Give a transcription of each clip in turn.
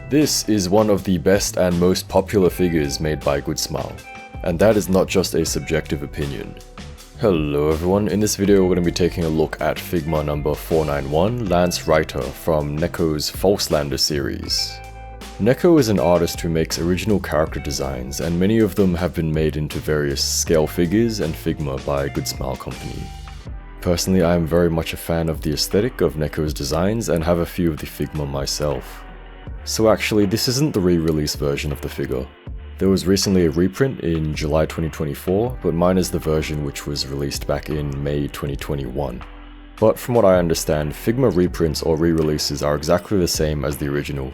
This is one of the best and most popular figures made by Good Smile, and that is not just a subjective opinion. Hello everyone, in this video we're going to be taking a look at Figma number 491, Lanze Reiter from Neco's FALSLANDER series. Neco is an artist who makes original character designs, and many of them have been made into various scale figures and Figma by Good Smile Company. Personally, I am very much a fan of the aesthetic of Neco's designs and have a few of the Figma myself. So actually, this isn't the re-release version of the figure. There was recently a reprint in July 2024, but mine is the version which was released back in May 2021. But from what I understand, Figma reprints or re-releases are exactly the same as the original.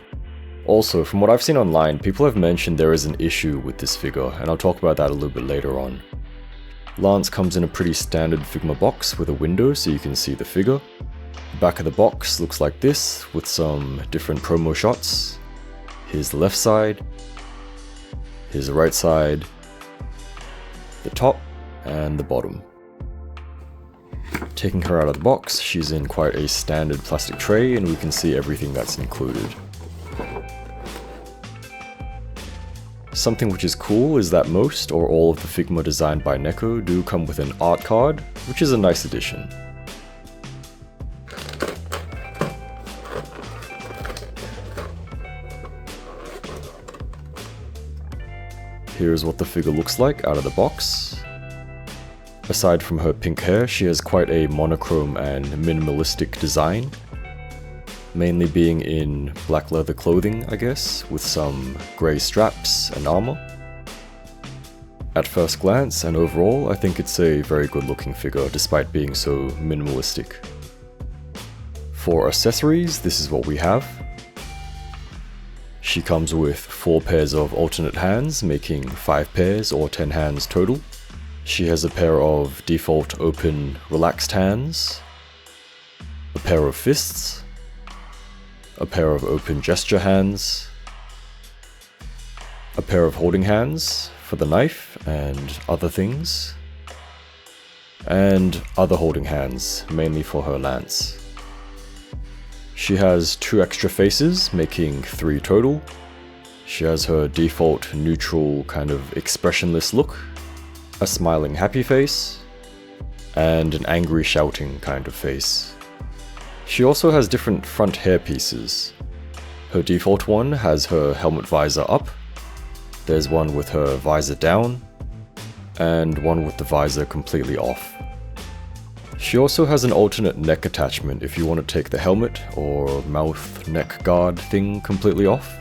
Also, from what I've seen online, people have mentioned there is an issue with this figure, and I'll talk about that a little bit later on. Lanze comes in a pretty standard Figma box with a window so you can see the figure. The back of the box looks like this, with some different promo shots. Here's the left side, here's the right side, the top, and the bottom. Taking her out of the box, she's in quite a standard plastic tray and we can see everything that's included. Something which is cool is that most or all of the Figma designed by Neco do come with an art card, which is a nice addition. Here's what the figure looks like out of the box. Aside from her pink hair, she has quite a monochrome and minimalistic design, mainly being in black leather clothing, I guess, with some grey straps and armor. At first glance and overall, I think it's a very good looking figure despite being so minimalistic. For accessories, this is what we have. She comes with 4 pairs of alternate hands, making 5 pairs or 10 hands total. She has a pair of default open relaxed hands, a pair of fists, a pair of open gesture hands, a pair of holding hands for the knife and other things, and other holding hands, mainly for her lance. She has 2 extra faces, making 3 total. She has her default neutral kind of expressionless look, a smiling happy face, and an angry shouting kind of face. She also has different front hair pieces. Her default one has her helmet visor up, there's one with her visor down, and one with the visor completely off. She also has an alternate neck attachment if you want to take the helmet or mouth neck guard thing completely off.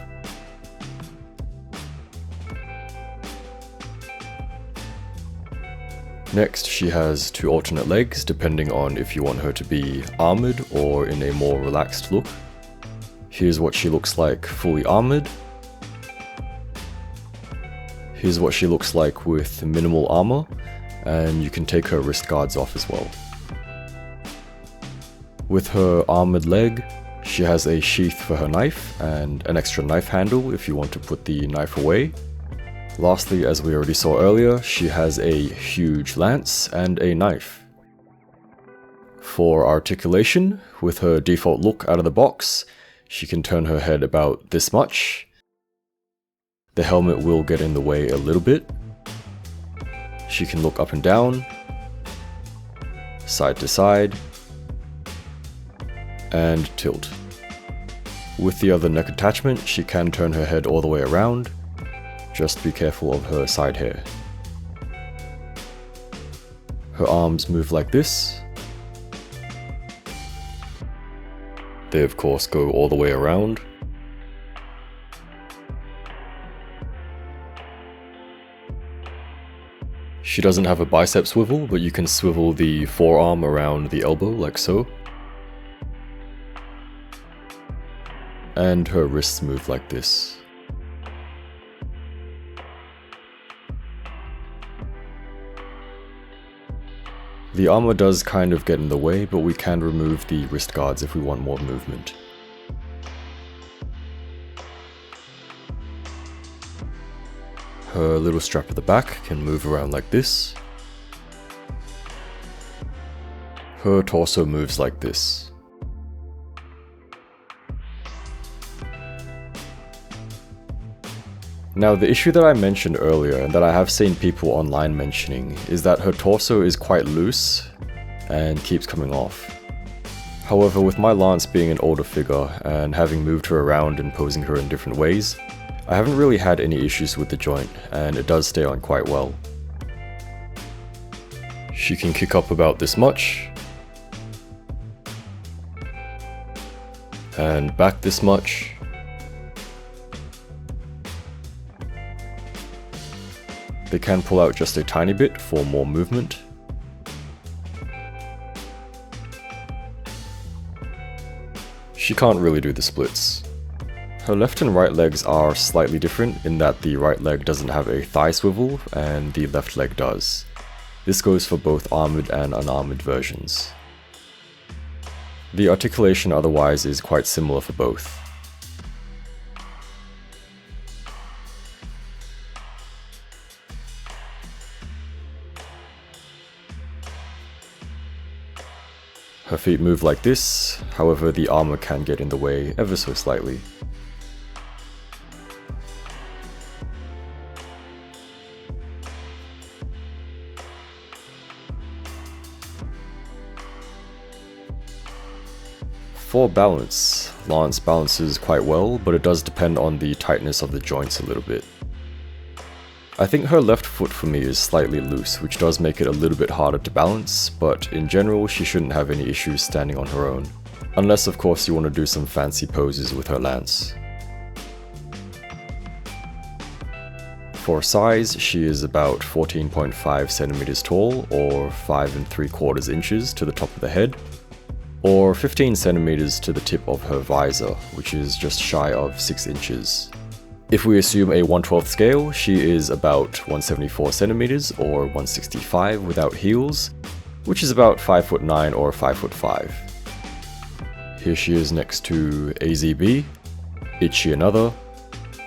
Next, she has 2 alternate legs depending on if you want her to be armored or in a more relaxed look. Here's what she looks like fully armored. Here's what she looks like with minimal armor, and you can take her wrist guards off as well. With her armored leg, she has a sheath for her knife and an extra knife handle if you want to put the knife away. Lastly, as we already saw earlier, she has a huge lance and a knife. For articulation, with her default look out of the box, she can turn her head about this much. The helmet will get in the way a little bit. She can look up and down, side to side, and tilt. With the other neck attachment, she can turn her head all the way around. Just be careful of her side hair. Her arms move like this. They of course go all the way around. She doesn't have a bicep swivel, but you can swivel the forearm around the elbow like so. And her wrists move like this. The armor does kind of get in the way, but we can remove the wrist guards if we want more movement. Her little strap at the back can move around like this. Her torso moves like this. Now, the issue that I mentioned earlier, and that I have seen people online mentioning, is that her torso is quite loose and keeps coming off. However, with my Lanze being an older figure and having moved her around and posing her in different ways, I haven't really had any issues with the joint, and it does stay on quite well. She can kick up about this much, and back this much. They can pull out just a tiny bit for more movement. She can't really do the splits. Her left and right legs are slightly different in that the right leg doesn't have a thigh swivel and the left leg does. This goes for both armoured and unarmoured versions. The articulation otherwise is quite similar for both. Her feet move like this, however the armour can get in the way ever so slightly. For balance, Lanze balances quite well, but it does depend on the tightness of the joints a little bit. I think her left foot for me is slightly loose, which does make it a little bit harder to balance, but in general she shouldn't have any issues standing on her own. Unless of course you want to do some fancy poses with her Lanze. For size, she is about 14.5 centimeters tall, or 5 3/4 inches to the top of the head, or 15 centimeters to the tip of her visor, which is just shy of 6 inches. If we assume a 1/12 scale, she is about 174 centimeters or 165 without heels, which is about 5'9" or 5'5". Here she is next to AZB, Ichi Another,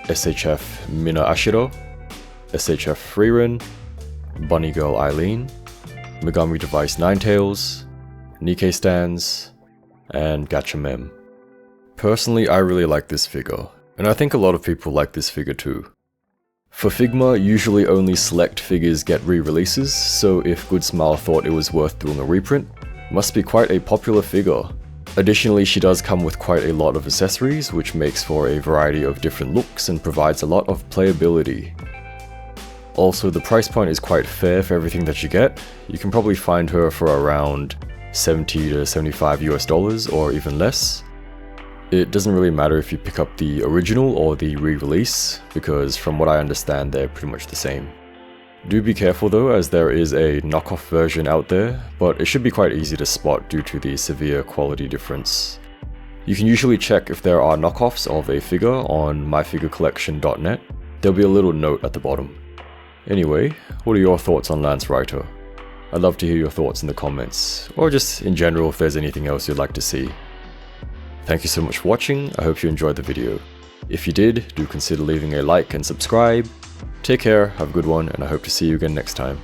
SHF Mina Ashiro, SHF Freerin, Bunny Girl Eileen, Megami Device Ninetails, Nikkei Stands, and Gacha Mem. Personally, I really like this figure, and I think a lot of people like this figure too. For Figma, usually only select figures get re-releases, so if Good Smile thought it was worth doing a reprint, must be quite a popular figure. Additionally, she does come with quite a lot of accessories, which makes for a variety of different looks and provides a lot of playability. Also, the price point is quite fair for everything that you get. You can probably find her for around $70 to $75 US or even less. It doesn't really matter if you pick up the original or the re-release, because from what I understand they're pretty much the same. Do be careful though, as there is a knockoff version out there, but it should be quite easy to spot due to the severe quality difference. You can usually check if there are knockoffs of a figure on myfigurecollection.net. There'll be a little note at the bottom. Anyway, what are your thoughts on Lanze Reiter? I'd love to hear your thoughts in the comments, or just in general if there's anything else you'd like to see. Thank you so much for watching, I hope you enjoyed the video. If you did, do consider leaving a like and subscribe. Take care, have a good one, and I hope to see you again next time.